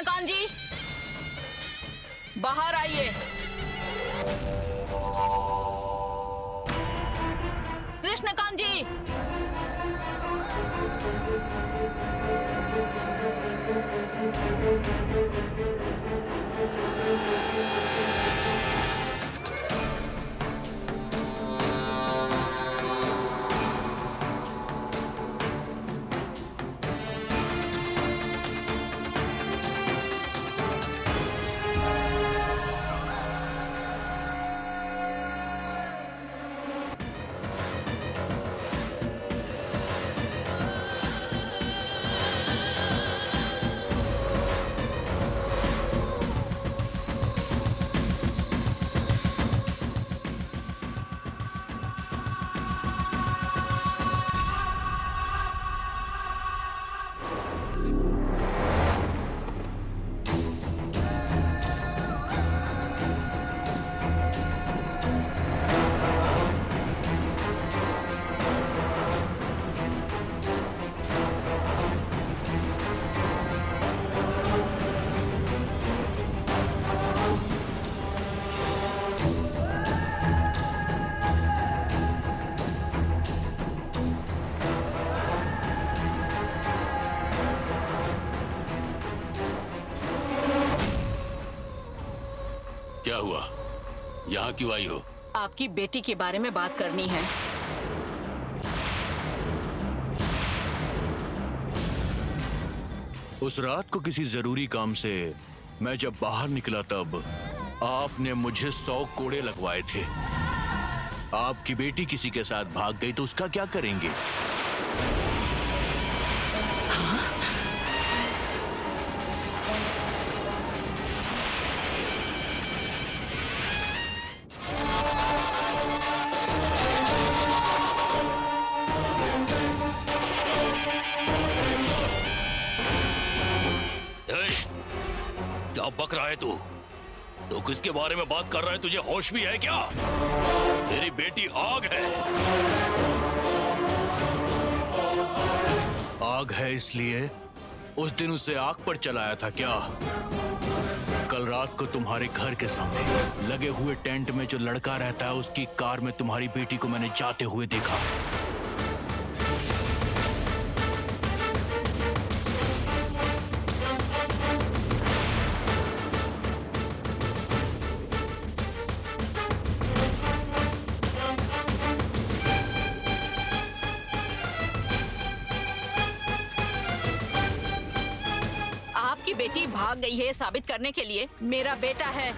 कृष्णकांत जी, बाहर आइए। कृष्णकांत जी। क्या हुआ? यहाँ क्यों आई हो? आपकी बेटी के बारे में बात करनी है। उस रात को किसी जरूरी काम से मैं जब बाहर निकला तब आपने मुझे 100 कोड़े लगवाए थे। आपकी बेटी किसी के साथ भाग गई तो उसका क्या करेंगे? क्या बक रहा है तू? तो किसके बारे में बात कर रहा है? तुझे होश भी है क्या? तेरी बेटी आग है। आग है इसलिए उस दिन उसे आग पर चलाया था क्या? कल रात को तुम्हारे घर के सामने लगे हुए टेंट में जो लड़का रहता है उसकी कार में तुम्हारी बेटी को मैंने जाते हुए देखा। आपकी बेटी भाग गई है साबित करने के लिए मेरा बेटा है।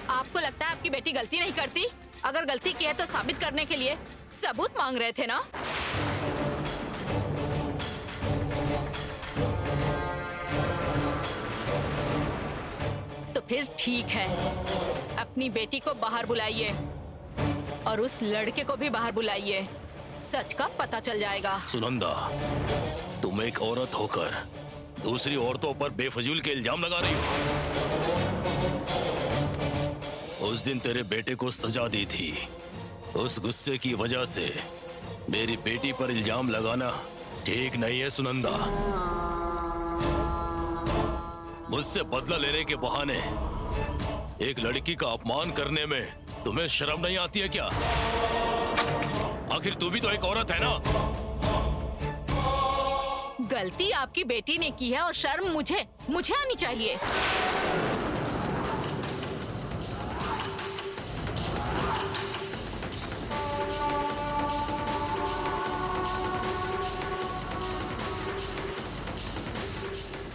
आपको लगता है आपकी बेटी गलती नहीं करती? अगर गलती की है तो साबित करने के लिए सबूत मांग रहे थे ना? तो फिर ठीक है, अपनी बेटी को बाहर बुलाइए और उस लड़के को भी बाहर बुलाइए। सच का पता चल जाएगा। सुनंदा, तुम एक औरत होकर दूसरी औरतों पर बेफजूल के इल्जाम लगा रही हो। उस दिन तेरे बेटे को सजा दी थी। उस गुस्से की वजह से मेरी बेटी पर इल्जाम लगाना ठीक नहीं है सुनंदा। मुझसे बदला लेने के बहाने एक लड़की का अपमान करने में तुम्हें शर्म नहीं आती है क्या? आखिर तू भी तो एक औरत है ना। गलती आपकी बेटी ने की है और शर्म मुझे आनी चाहिए।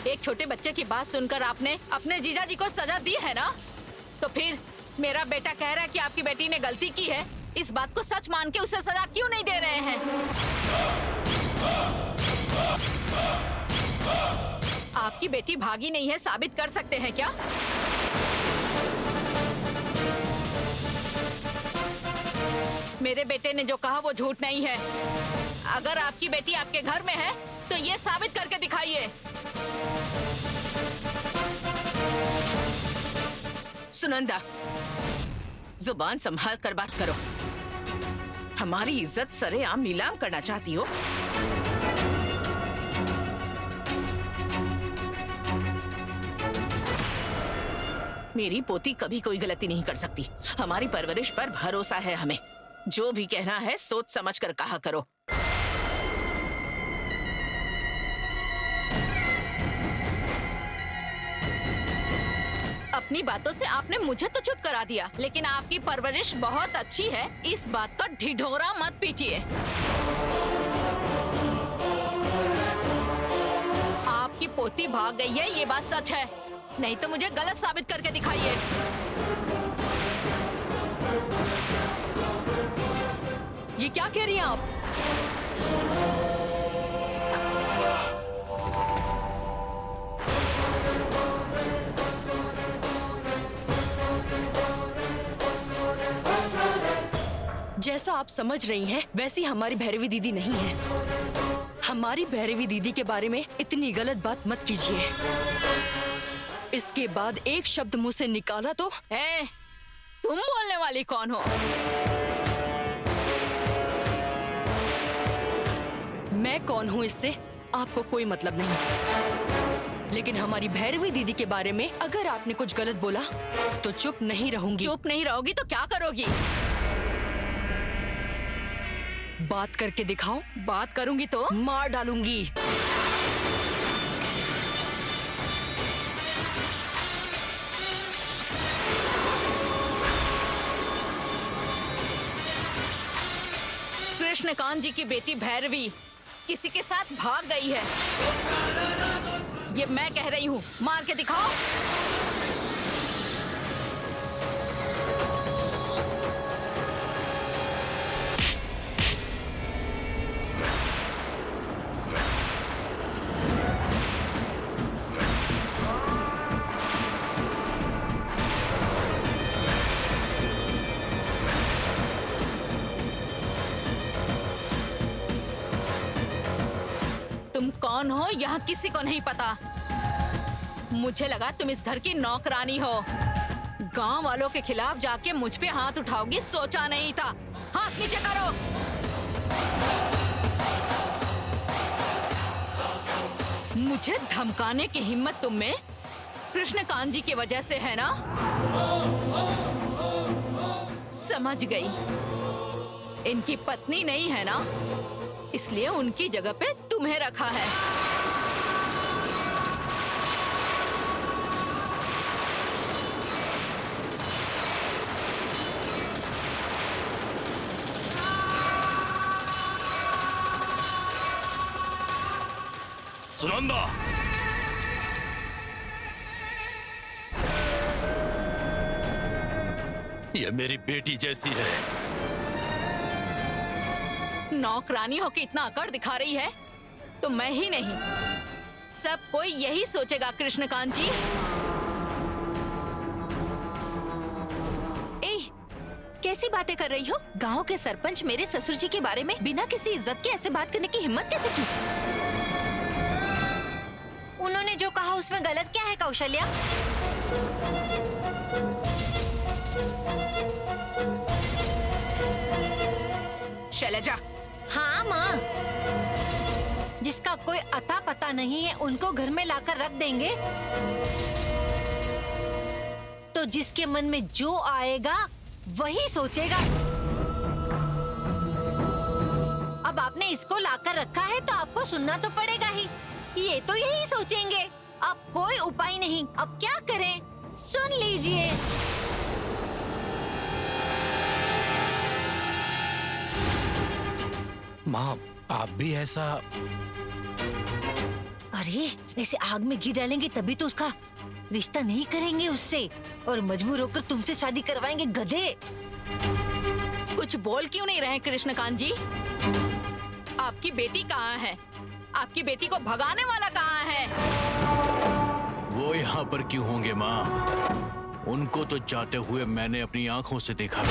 एक छोटे बच्चे की बात सुनकर आपने अपने जीजा जी को सजा दी है ना? तो फिर मेरा बेटा कह रहा है कि आपकी बेटी ने गलती की है। इस बात को सच मान के उसे सजा क्यों नहीं दे रहे हैं? आपकी बेटी भागी नहीं है साबित कर सकते हैं क्या? मेरे बेटे ने जो कहा वो झूठ नहीं है। अगर आपकी बेटी आपके घर में है तो ये साबित करके दिखाइए। सुनंदा, जुबान संभाल कर बात करो। हमारी इज्जत सरेआम नीलाम करना चाहती हो? मेरी पोती कभी कोई गलती नहीं कर सकती। हमारी परवरिश पर भरोसा है हमें। जो भी कहना है सोच समझ कर कहा करो। अपनी बातों से आपने मुझे तो चुप करा दिया, लेकिन आपकी परवरिश बहुत अच्छी है, इस बात का ढिढोरा मत पीटिए। आपकी पोती भाग गई है, ये बात सच है, नहीं तो मुझे गलत साबित करके दिखाइए। ये क्या कह रही हैं आप? जैसा आप समझ रही हैं, वैसी हमारी भैरवी दीदी नहीं है। हमारी भैरवी दीदी के बारे में इतनी गलत बात मत कीजिए। इसके बाद एक शब्द मुंह से निकाला तो तुम बोलने वाली कौन हो? मैं कौन हूँ इससे आपको कोई मतलब नहीं, लेकिन हमारी भैरवी दीदी के बारे में अगर आपने कुछ गलत बोला तो चुप नहीं रहूंगी। चुप नहीं रहोगी तो क्या करोगी? बात करके दिखाओ। बात करूंगी तो मार डालूंगी। कृष्णकांत जी की बेटी भैरवी किसी के साथ भाग गई है, ये मैं कह रही हूँ। मार के दिखाओ। तुम कौन हो यहाँ किसी को नहीं पता। मुझे लगा तुम इस घर की नौकरानी हो। गांव वालों के खिलाफ जाके मुझ पे हाथ उठाओगी, सोचा नहीं था। हाथ नीचे करो। मुझे धमकाने की हिम्मत तुम में कृष्णकांत जी की वजह से है ना? समझ गई। इनकी पत्नी नहीं है ना, इसलिए उनकी जगह पे तुम्हें रखा है। सुनंदा, ये मेरी बेटी जैसी है। नौकरानी होके इतना अकड़ दिखा रही है तो मैं ही नहीं, सब कोई यही सोचेगा। कृष्णकांत जी, कैसी बातें कर रही हो? गांव के सरपंच मेरे ससुर जी के बारे में बिना किसी इज्जत के ऐसे बात करने की हिम्मत कैसे की? उन्होंने जो कहा उसमें गलत क्या है कौशल्या? शैलजा। हाँ माँ, जिसका कोई अता पता नहीं है उनको घर में लाकर रख देंगे तो जिसके मन में जो आएगा वही सोचेगा। अब आपने इसको लाकर रखा है तो आपको सुनना तो पड़ेगा ही। ये तो यही सोचेंगे। अब कोई उपाय नहीं, अब क्या करें? सुन लीजिए। माँ, आप भी ऐसा? अरे ऐसे आग में घी डालेंगे तभी तो उसका रिश्ता नहीं करेंगे उससे, और मजबूर होकर तुमसे शादी करवाएंगे, गधे। कुछ बोल क्यों नहीं रहे कृष्णकांत जी? आपकी बेटी कहाँ है? आपकी बेटी को भगाने वाला कहाँ है? वो यहाँ पर क्यों होंगे माँ? उनको तो जाते हुए मैंने अपनी आंखों से देखा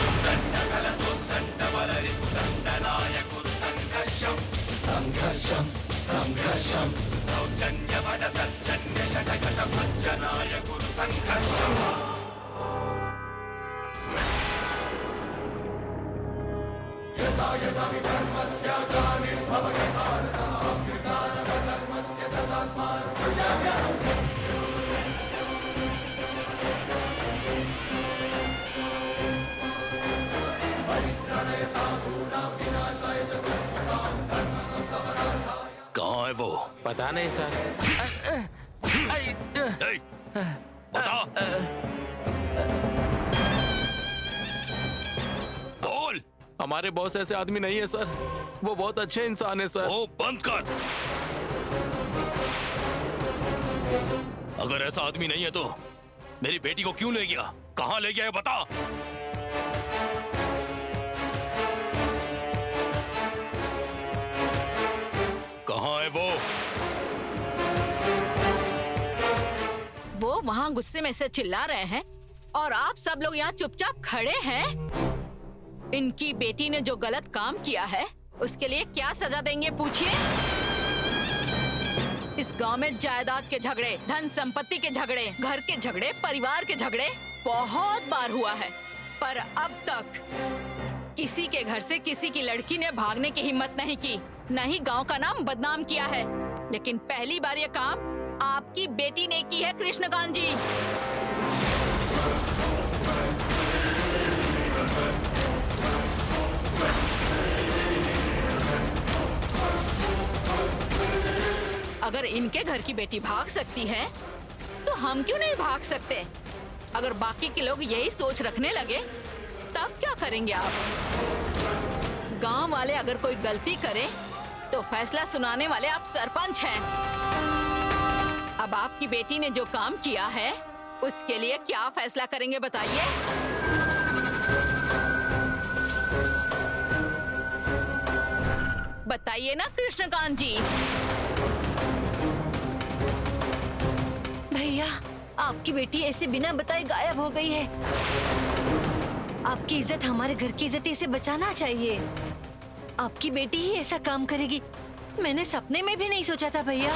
पता नहीं सर। ए, बता। बोल। हमारे बॉस ऐसे आदमी नहीं है सर, वो बहुत अच्छे इंसान है सर। वो बंद कर। अगर ऐसा आदमी नहीं है तो मेरी बेटी को क्यों ले गया, कहां ले गया है बता। कहां है वो वहाँ गुस्से में से चिल्ला रहे हैं और आप सब लोग यहाँ चुपचाप खड़े हैं। इनकी बेटी ने जो गलत काम किया है उसके लिए क्या सजा देंगे पूछिए। इस गांव में जायदाद के झगड़े, धन संपत्ति के झगड़े, घर के झगड़े, परिवार के झगड़े बहुत बार हुआ है, पर अब तक किसी के घर से किसी की लड़की ने भागने की हिम्मत नहीं की, न ही गांव का नाम बदनाम किया है। लेकिन पहली बार ये काम आपकी बेटी ने की है कृष्णकांत जी। अगर इनके घर की बेटी भाग सकती है तो हम क्यों नहीं भाग सकते। अगर बाकी के लोग यही सोच रखने लगे तब क्या करेंगे आप। गांव वाले अगर कोई गलती करे तो फैसला सुनाने वाले आप सरपंच हैं। अब आपकी बेटी ने जो काम किया है उसके लिए क्या फैसला करेंगे बताइए। बताइए ना कृष्णकांत जी। भैया, आपकी बेटी ऐसे बिना बताए गायब हो गई है। आपकी इज्जत हमारे घर की इज्जत, इसे बचाना चाहिए। आपकी बेटी ही ऐसा काम करेगी, मैंने सपने में भी नहीं सोचा था भैया।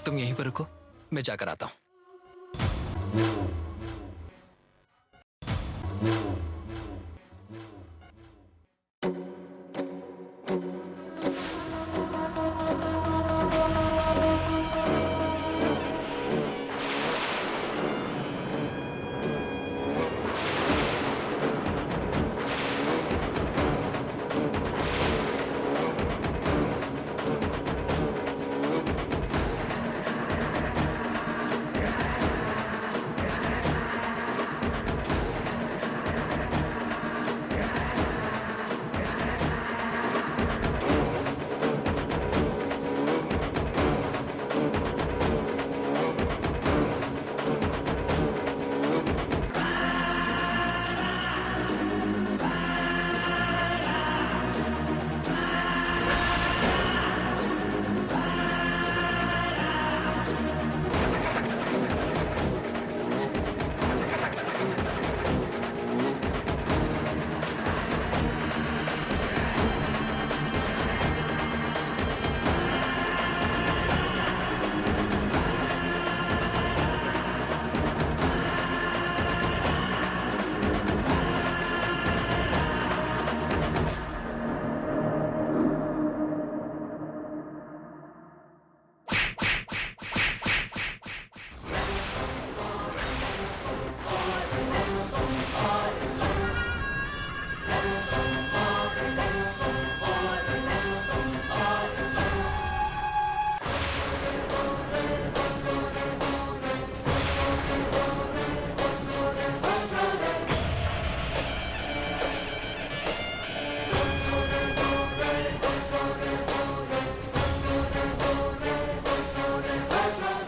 तुम यहीं पर रुको, मैं जाकर आता हूँ।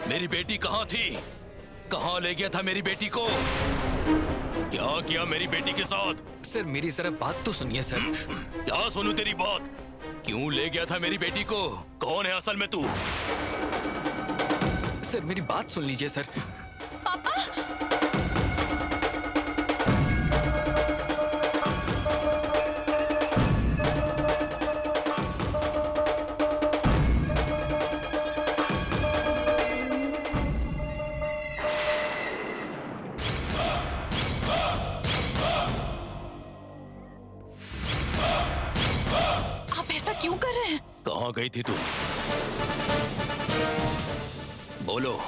मेरी बेटी कहाँ थी, कहाँ ले गया था मेरी बेटी को, क्या किया मेरी बेटी के साथ। सर मेरी जरा बात तो सुनिए सर। क्या सुनूं तेरी बात, क्यों ले गया था मेरी बेटी को, कौन है असल में तू। सर मेरी बात सुन लीजिए सर। थी तुम? बोलो,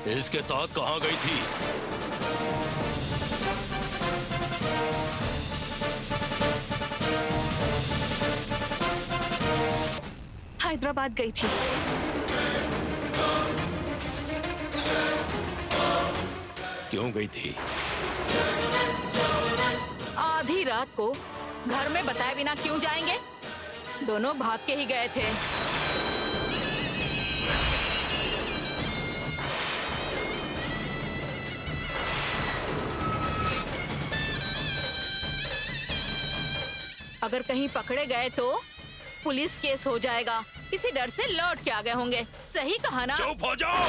इसके साथ कहाँ गई थी? हैदराबाद गई थी। क्यों गई थी? आधी रात को घर में बताए बिना क्यों जाएंगे? दोनों भाग के ही गए थे। अगर कहीं पकड़े गए तो पुलिस केस हो जाएगा, इसी डर से लौट के आ गए होंगे। सही कहा ना? चुप हो जाओ।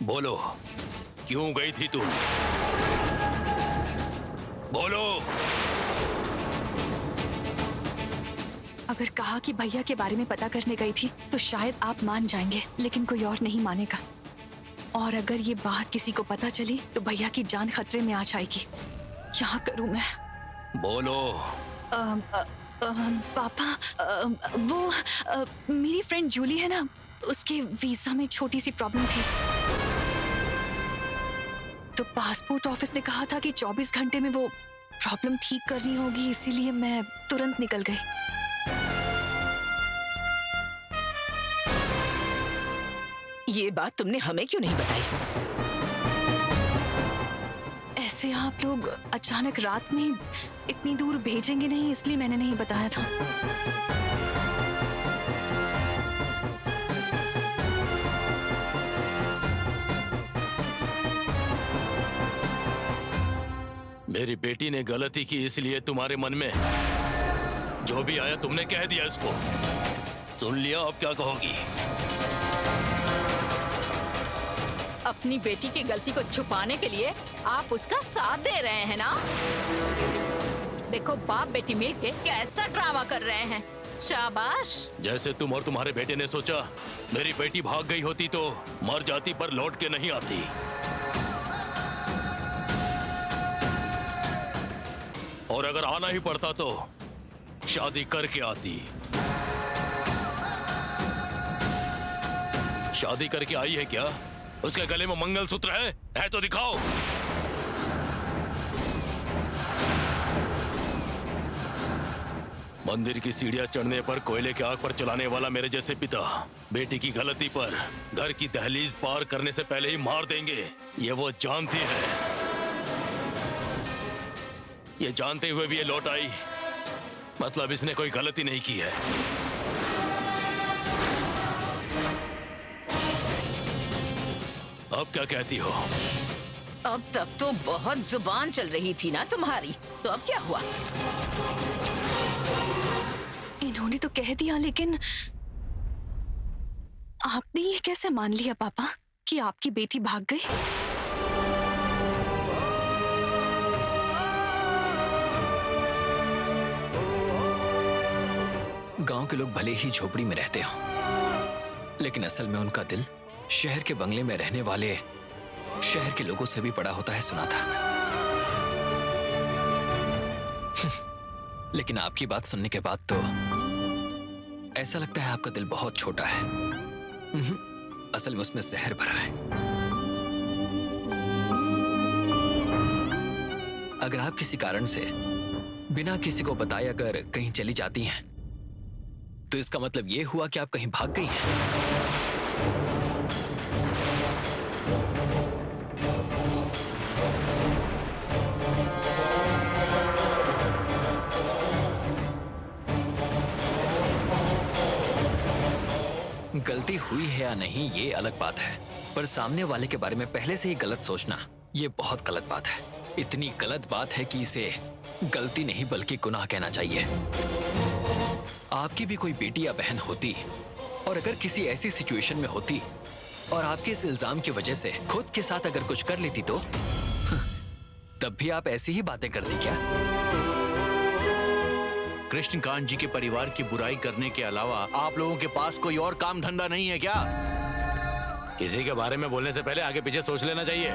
बोलो, क्यों गई थी तुम? बोलो। अगर कहा कि भैया के बारे में पता करने गई थी तो शायद आप मान जाएंगे, लेकिन कोई और नहीं मानेगा। और अगर ये बात किसी को पता चली तो भैया की जान खतरे में आ जाएगी। क्या करूं मैं? बोलो। पापा, मेरी फ्रेंड जूली है ना, उसके वीजा में छोटी सी प्रॉब्लम थी। तो पासपोर्ट ऑफिस ने कहा था कि 24 घंटे में वो प्रॉब्लम ठीक करनी होगी, इसीलिए मैं तुरंत निकल गई। ये बात तुमने हमें क्यों नहीं बताई? ऐसे आप लोग अचानक रात में इतनी दूर भेजेंगे नहीं, इसलिए मैंने नहीं बताया था। मेरी बेटी ने गलती की, इसलिए तुम्हारे मन में जो भी आया तुमने कह दिया इसको। सुन लिया, अब क्या कहोगी? अपनी बेटी की गलती को छुपाने के लिए आप उसका साथ दे रहे हैं ना? देखो, बाप बेटी मिलके कैसा ड्रामा कर रहे हैं। शाबाश। जैसे तुम और तुम्हारे बेटे ने सोचा मेरी बेटी भाग गई होती तो मर जाती, पर लौट के नहीं आती। और अगर आना ही पड़ता तो शादी करके आती। शादी करके आई है क्या? उसके गले में मंगलसूत्र है तो दिखाओ। मंदिर की सीढ़ियां चढ़ने पर कोयले की आग पर चलाने वाला मेरे जैसे पिता बेटी की गलती पर घर की दहलीज पार करने से पहले ही मार देंगे, ये वो जानती है। ये जानते हुए भी ये लौट आई, मतलब इसने कोई गलती नहीं की है। अब क्या कहती हो? अब तक तो बहुत जुबान चल रही थी ना तुम्हारी, तो अब क्या हुआ? इन्होंने तो कह दिया, लेकिन आपने ये कैसे मान लिया पापा कि आपकी बेटी भाग गई? गांव के लोग भले ही झोपड़ी में रहते हो, लेकिन असल में उनका दिल शहर के बंगले में रहने वाले शहर के लोगों से भी बड़ा होता है, सुना था। लेकिन आपकी बात सुनने के बाद तो ऐसा लगता है आपका दिल बहुत छोटा है। असल में उसमें जहर भरा है। अगर आप किसी कारण से बिना किसी को बताए अगर कहीं चली जाती हैं, तो इसका मतलब यह हुआ कि आप कहीं भाग गई हैं। गलती हुई है या नहीं ये अलग बात है, पर सामने वाले के बारे में पहले से ही गलत सोचना ये बहुत गलत बात है। इतनी गलत बात है कि इसे गलती नहीं बल्कि गुनाह कहना चाहिए। आपकी भी कोई बेटी या बहन होती और अगर किसी ऐसी सिचुएशन में होती और आपके इस इल्जाम की वजह से खुद के साथ अगर कुछ कर लेती तो तब भी आप ऐसी ही बातें करती क्या? कृष्णकांत जी के परिवार की बुराई करने के अलावा आप लोगों के पास कोई और काम धंधा नहीं है क्या? किसी के बारे में बोलने से पहले आगे पीछे सोच लेना चाहिए।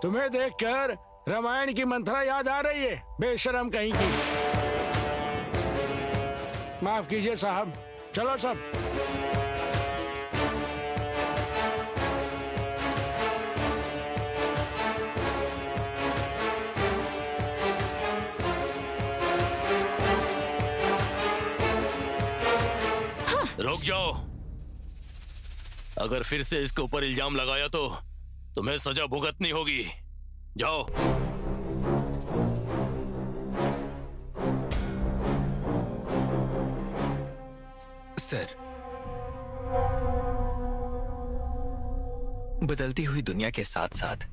तुम्हें देखकर रामायण की मंत्रा याद आ रही है? बेशरम कहीं की। माफ कीजिए साहब, चलो सब। रुक जाओ। अगर फिर से इसके ऊपर इल्जाम लगाया तो तुम्हें सजा भुगतनी होगी। जाओ। सर, बदलती हुई दुनिया के साथ साथ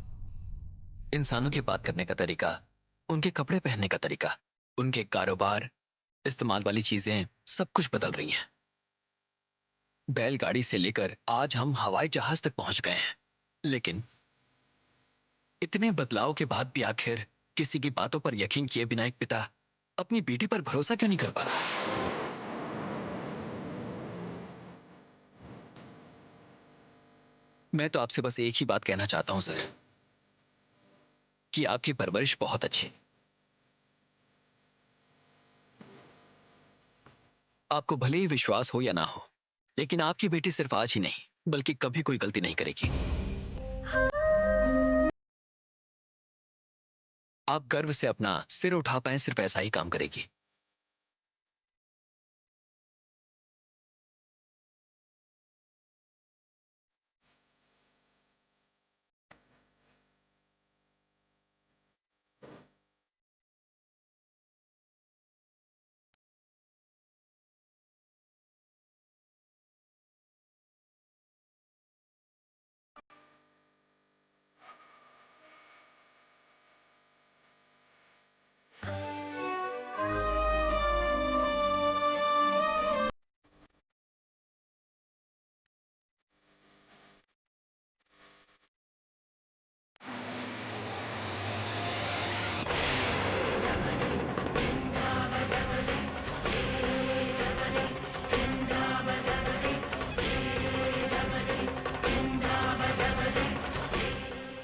इंसानों की बात करने का तरीका, उनके कपड़े पहनने का तरीका, उनके कारोबार, इस्तेमाल वाली चीजें सब कुछ बदल रही हैं। बैलगाड़ी से लेकर आज हम हवाई जहाज तक पहुंच गए हैं, लेकिन इतने बदलाव के बाद भी आखिर किसी की बातों पर यकीन किए बिना एक पिता अपनी बेटी पर भरोसा क्यों नहीं कर पा रहा? मैं तो आपसे बस एक ही बात कहना चाहता हूं सर, कि आपकी परवरिश बहुत अच्छी। आपको भले ही विश्वास हो या ना हो, लेकिन आपकी बेटी सिर्फ आज ही नहीं बल्कि कभी कोई गलती नहीं करेगी। आप गर्व से अपना सिर उठा पाए सिर्फ ऐसा ही काम करेगी।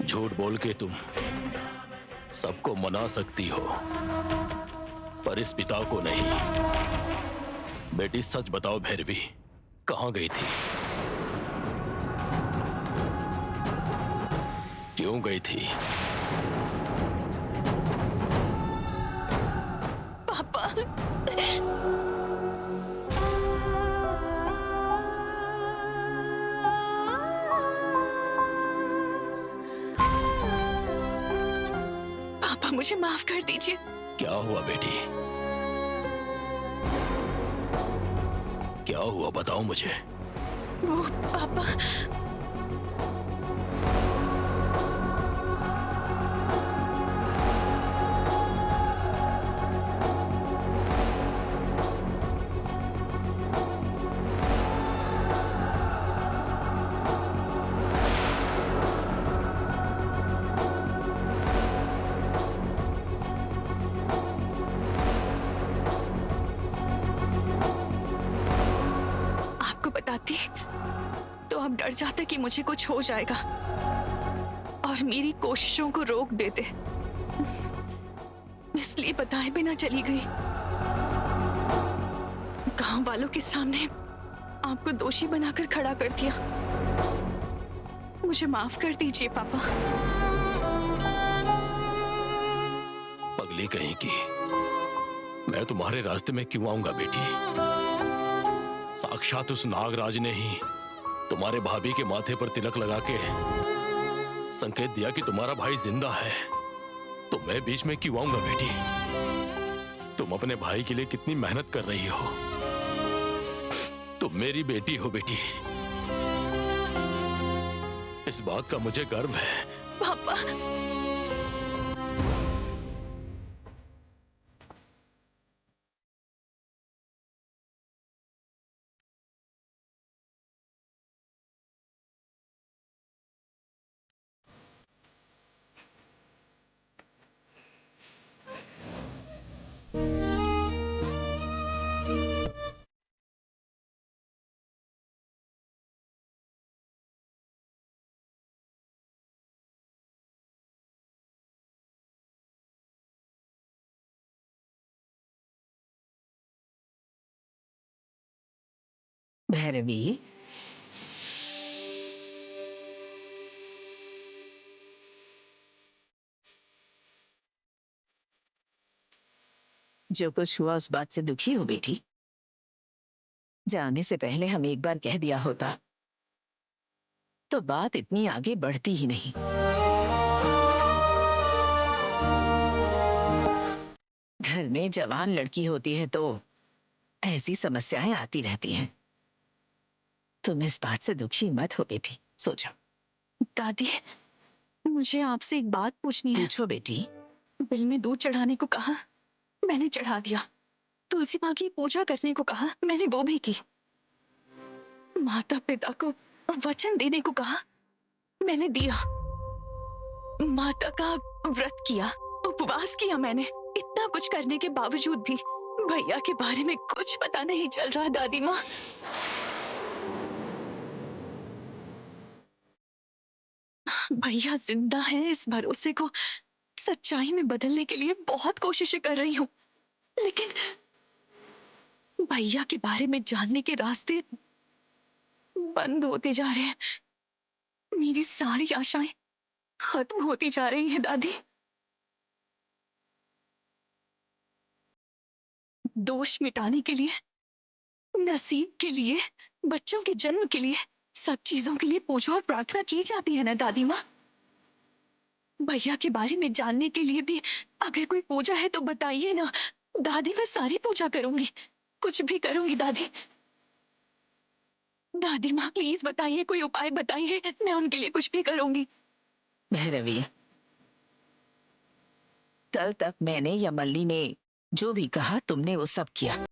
झूठ बोल के तुम सबको मना सकती हो, पर इस पिता को नहीं। बेटी सच बताओ भैरवी, कहां गई थी? क्यों गई थी? पापा, पापा मुझे माफ कर दीजिए। क्या हुआ बेटी? क्या हुआ बताओ मुझे। वो पापा, आपको बताती तो आप डर जाते कि मुझे कुछ हो जाएगा और मेरी कोशिशों को रोक देते, इसलिए बताए बिना चली गई। गांव वालों के सामने आपको दोषी बनाकर खड़ा कर दिया। मुझे माफ कर दीजिए पापा। पगली कहीं की, मैं तुम्हारे रास्ते में क्यों आऊंगा बेटी? साक्षात उस नागराज ने ही तुम्हारे भाभी के माथे पर तिलक लगा के संकेत दिया कि तुम्हारा भाई जिंदा है, तो मैं बीच में क्यों आऊंगा बेटी? तुम अपने भाई के लिए कितनी मेहनत कर रही हो, तुम मेरी बेटी हो बेटी, इस बात का मुझे गर्व है। पापा भैरवी, जो कुछ हुआ उस बात से दुखी हो बेटी? जाने से पहले हम एक बार कह दिया होता तो बात इतनी आगे बढ़ती ही नहीं। घर में जवान लड़की होती है तो ऐसी समस्याएं आती रहती हैं। तुम इस बात से दुखी मत हो बेटी, सो जाओ। दादी, मुझे आपसे एक बात पूछनी है। पूछो बेटी। बिल में दूध चढ़ाने को कहा, मैंने चढ़ा दिया। तुलसी माँ की पूजा करने को कहा, मैंने वो भी की। माता पिता को वचन देने को कहा, मैंने दिया। माता का व्रत किया, उपवास किया मैंने। इतना कुछ करने के बावजूद भी भैया के बारे में कुछ पता नहीं चल रहा दादी माँ। भैया जिंदा है, इस भरोसे को सच्चाई में बदलने के लिए बहुत कोशिशें कर रही हूँ, लेकिन भैया के बारे में जानने के रास्ते बंद होते जा रहे हैं। मेरी सारी आशाएं खत्म होती जा रही हैं दादी। दोष मिटाने के लिए, नसीब के लिए, बच्चों के जन्म के लिए, सब चीजों के लिए पूजा और प्रार्थना की जाती है ना दादी माँ। भैया के बारे में जानने के लिए भी अगर कोई पूजा है तो बताइए ना दादी, मैं सारी पूजा करूंगी, कुछ भी करूंगी दादी। दादी माँ प्लीज बताइए, कोई उपाय बताइए, मैं उनके लिए कुछ भी करूंगी। भैरवी, कल तक मैंने या मल्ली ने जो भी कहा तुमने वो सब किया।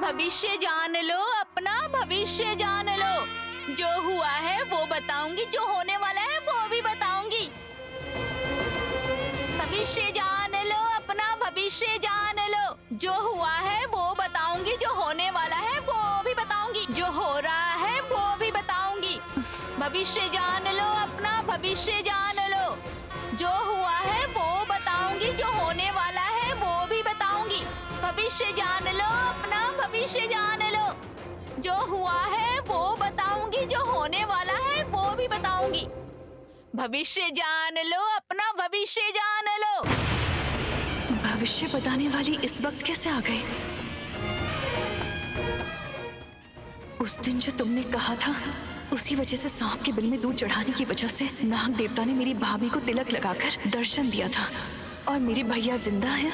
भविष्य जान लो, अपना भविष्य जान लो। जो हुआ है वो बताऊंगी, जो होने वाला है वो भी बताऊंगी। भविष्य जान लो, अपना भविष्य जान लो। जो हुआ है वो बताऊंगी, जो होने वाला है वो भी बताऊंगी, जो हो रहा है वो भी बताऊंगी। भविष्य जान लो, अपना भविष्य जान लो। जो हुआ है वो बताऊंगी, जो होने वाला है वो भी बताऊंगी। भविष्य जान लो, अपना भविष्य जान लो। जो हुआ है वो बताऊंगी, जो होने वाला है वो भी बताऊंगी। भविष्य जान लो, अपना भविष्य जान लो। भविष्य बताने वाली इस वक्त कैसे आ गई? उस दिन जो तुमने कहा था, उसी वजह से सांप के बिल में दूध चढ़ाने की वजह से नाग देवता ने मेरी भाभी को तिलक लगाकर दर्शन दिया था, और मेरे भैया जिंदा हैं,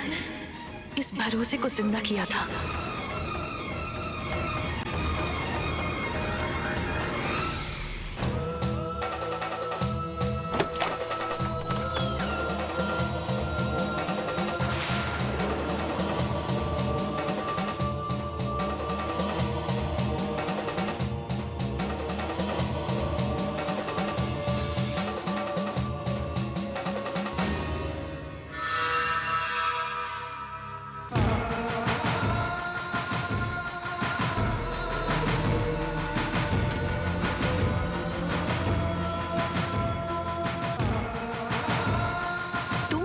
इस भरोसे को जिंदा किया था।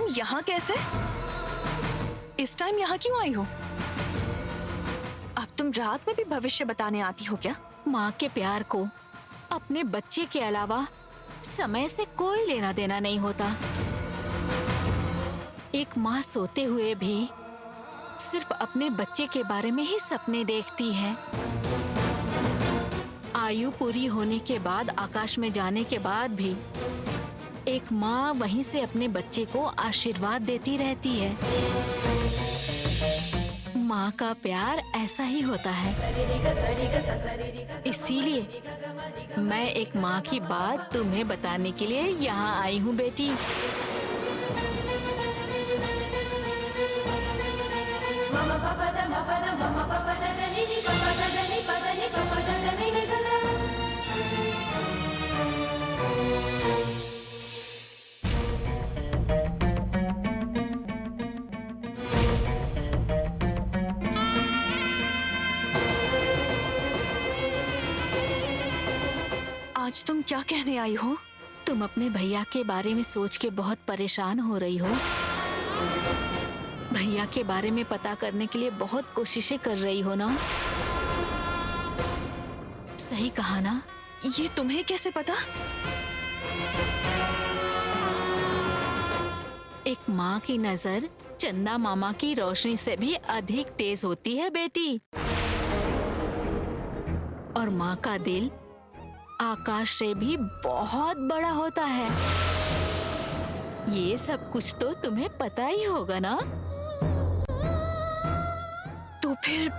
यहाँ कैसे? इस टाइम यहाँ क्यों आई हो? अब तुम रात में भी भविष्य बताने आती हो क्या? माँ के प्यार को अपने बच्चे के अलावा समय से कोई लेना देना नहीं होता। एक माँ सोते हुए भी सिर्फ अपने बच्चे के बारे में ही सपने देखती है। आयु पूरी होने के बाद, आकाश में जाने के बाद भी एक माँ वहीं से अपने बच्चे को आशीर्वाद देती रहती है। माँ का प्यार ऐसा ही होता है। इसीलिए मैं एक माँ की बात तुम्हें बताने के लिए यहाँ आई हूँ बेटी। आज तुम क्या कहने आई हो? तुम अपने भैया के बारे में सोच के बहुत परेशान हो रही हो। भैया के बारे में पता करने के लिए बहुत कोशिशें कर रही हो ना? सही कहा ना? ये तुम्हें कैसे पता? एक माँ की नजर चंदा मामा की रोशनी से भी अधिक तेज होती है बेटी। और माँ का दिल आकाश से भी बहुत बड़ा होता है। ये सब कुछ तो तुम्हें पता ही होगा ना? तो फिर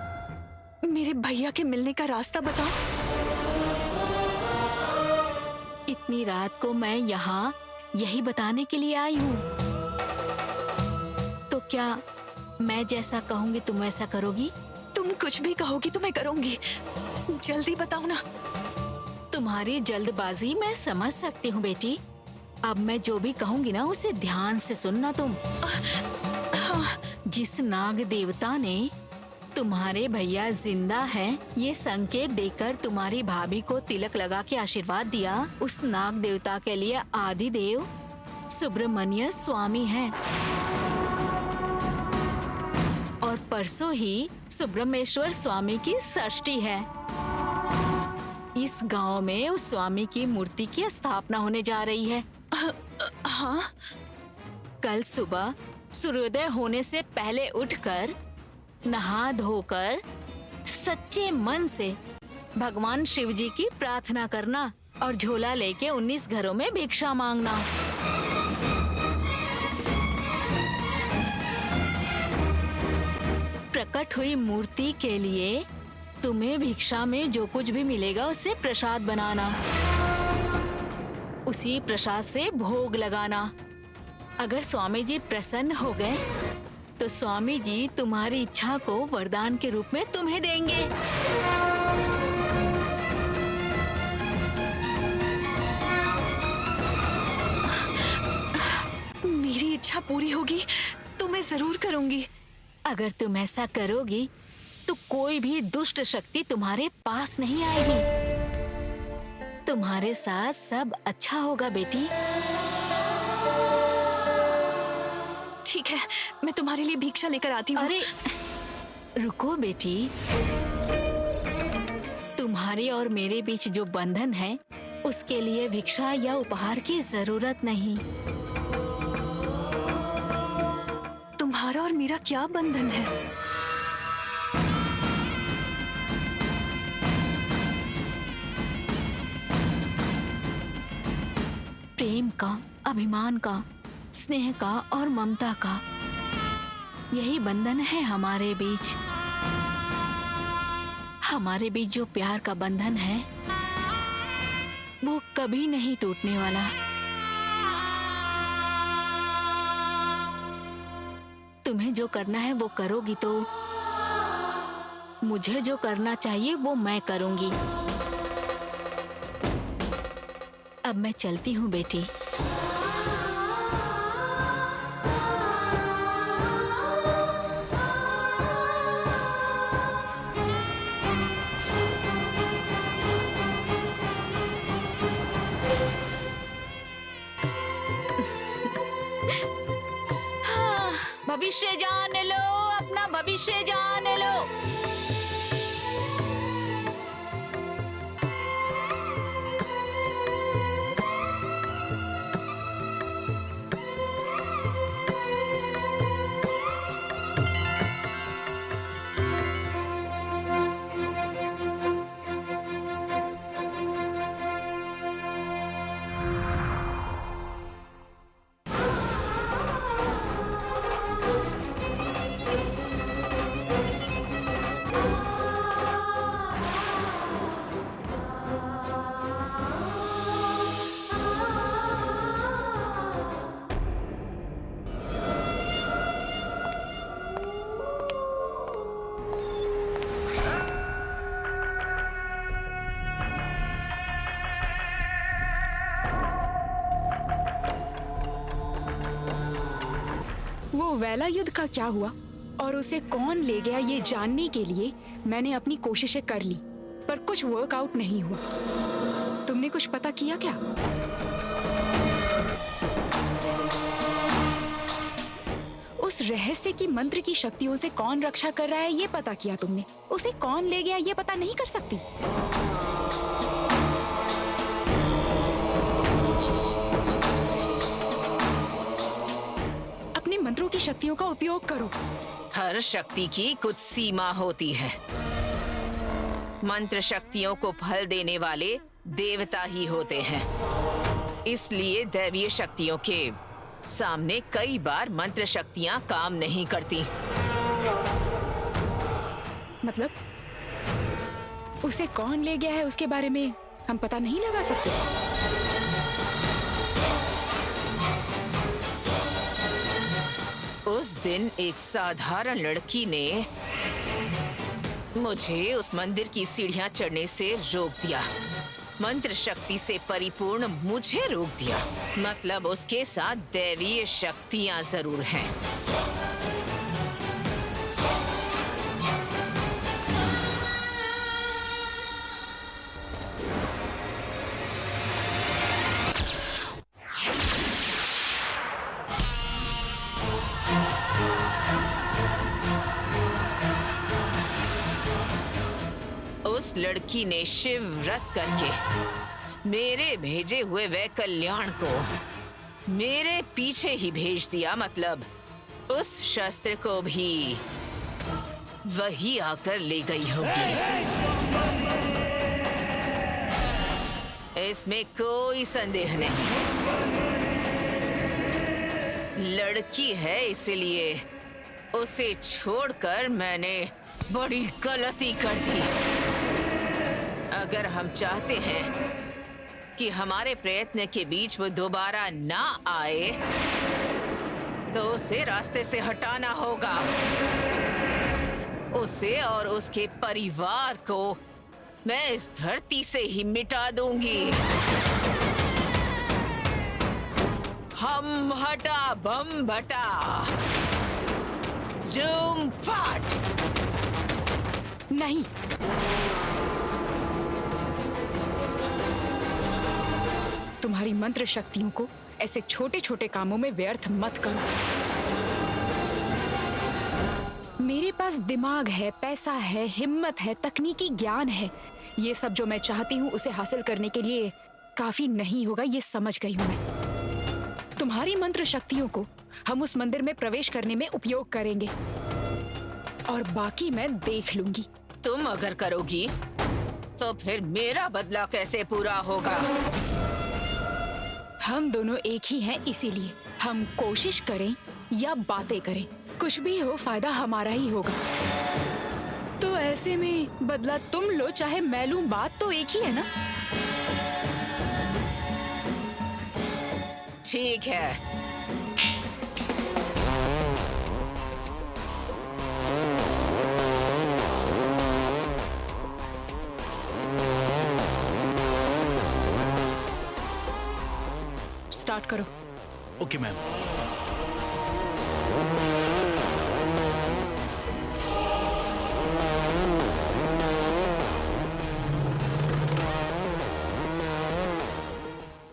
मेरे भैया के मिलने का रास्ता बताओ। इतनी रात को मैं यहाँ यही बताने के लिए आई हूँ। तो क्या मैं जैसा कहूँगी तुम वैसा करोगी? तुम कुछ भी कहोगी तो मैं करूंगी। जल्दी बताओ ना। तुम्हारी जल्दबाजी मैं समझ सकती हूँ बेटी। अब मैं जो भी कहूँगी ना उसे ध्यान से सुनना तुम। जिस नाग देवता ने तुम्हारे भैया जिंदा हैं ये संकेत देकर तुम्हारी भाभी को तिलक लगा के आशीर्वाद दिया, उस नाग देवता के लिए आदिदेव सुब्रमण्य स्वामी हैं। और परसों ही सुब्रह्मेश्वर स्वामी की षष्ठी है। इस गांव में उस स्वामी की मूर्ति की स्थापना होने जा रही है। हाँ? कल सुबह सूर्योदय होने से पहले उठकर नहा धोकर सच्चे मन से भगवान शिव जी की प्रार्थना करना और झोला लेके 19 घरों में भिक्षा मांगना। प्रकट हुई मूर्ति के लिए तुम्हें भिक्षा में जो कुछ भी मिलेगा उससे प्रसाद बनाना, उसी प्रसाद से भोग लगाना। अगर स्वामी जी प्रसन्न हो गए तो स्वामी जी तुम्हारी इच्छा को वरदान के रूप में तुम्हें देंगे। मेरी इच्छा पूरी होगी तो मैं जरूर करूंगी। अगर तुम ऐसा करोगी तो कोई भी दुष्ट शक्ति तुम्हारे पास नहीं आएगी। तुम्हारे साथ सब अच्छा होगा बेटी। ठीक है, मैं तुम्हारे लिए भिक्षा लेकर आती हूँ। अरे रुको बेटी, तुम्हारे और मेरे बीच जो बंधन है उसके लिए भिक्षा या उपहार की जरूरत नहीं। तुम्हारा और मेरा क्या बंधन है? प्रेम का, अभिमान का, स्नेह का और ममता का, यही बंधन है हमारे बीच। हमारे बीच जो प्यार का बंधन है वो कभी नहीं टूटने वाला। तुम्हें जो करना है वो करोगी तो मुझे जो करना चाहिए वो मैं करूंगी। अब मैं चलती हूँ बेटी। भविष्य जान लो, अपना भविष्य जान लो। वो वैला युद्ध का क्या हुआ और उसे कौन ले गया ये जानने के लिए मैंने अपनी कोशिशें कर ली, पर कुछ वर्कआउट नहीं हुआ। तुमने कुछ पता किया क्या? उस रहस्य की मंत्र की शक्तियों से कौन रक्षा कर रहा है ये पता किया तुमने? उसे कौन ले गया ये पता नहीं कर सकती? मंत्रों की शक्तियों का उपयोग करो। हर शक्ति की कुछ सीमा होती है। मंत्र शक्तियों को फल देने वाले देवता ही होते हैं, इसलिए दैवीय शक्तियों के सामने कई बार मंत्र शक्तियां काम नहीं करती। मतलब उसे कौन ले गया है उसके बारे में हम पता नहीं लगा सकते? उस दिन एक साधारण लड़की ने मुझे उस मंदिर की सीढ़ियां चढ़ने से रोक दिया। मंत्र शक्ति से परिपूर्ण मुझे रोक दिया। मतलब उसके साथ दैवीय शक्तियां जरूर हैं। उस लड़की ने शिव व्रत करके मेरे भेजे हुए वह कल्याण को मेरे पीछे ही भेज दिया। मतलब उस शस्त्र को भी वही आकर ले गई होगी। इसमें कोई संदेह नहीं। लड़की है इसलिए उसे छोड़कर मैंने बड़ी गलती कर दी। अगर हम चाहते हैं कि हमारे प्रयत्न के बीच वो दोबारा ना आए तो उसे रास्ते से हटाना होगा। उसे और उसके परिवार को मैं इस धरती से ही मिटा दूंगी। हम हटा बम भटा जूम फाट। नहीं, तुम्हारी मंत्र शक्तियों को ऐसे छोटे छोटे कामों में व्यर्थ मत करो। मेरे पास दिमाग है, पैसा है, हिम्मत है, तकनीकी ज्ञान है। ये सब जो मैं चाहती हूँ उसे हासिल करने के लिए काफी नहीं होगा, ये समझ गई हूँ मैं। तुम्हारी मंत्र शक्तियों को हम उस मंदिर में प्रवेश करने में उपयोग करेंगे और बाकी मैं देख लूंगी। तुम अगर करोगी तो फिर मेरा बदला कैसे पूरा होगा? हम दोनों एक ही हैं, इसीलिए हम कोशिश करें या बातें करें, कुछ भी हो फायदा हमारा ही होगा। तो ऐसे में बदला तुम लो चाहे मैं लूं, बात तो एक ही है ना? ठीक है। स्टार्ट करो। Okay ma'am.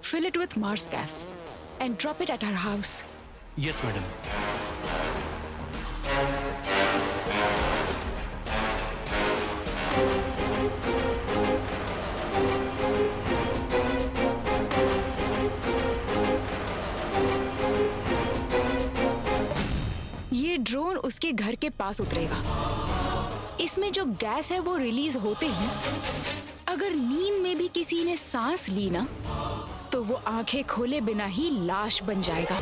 Fill it with Mars gas and drop it at her house. Yes madam. उसके घर के पास उतरेगा। इसमें जो गैस है वो रिलीज होते ही अगर नींद में भी किसी ने सांस ली ना तो वो आंखें खोले बिना ही लाश बन जाएगा।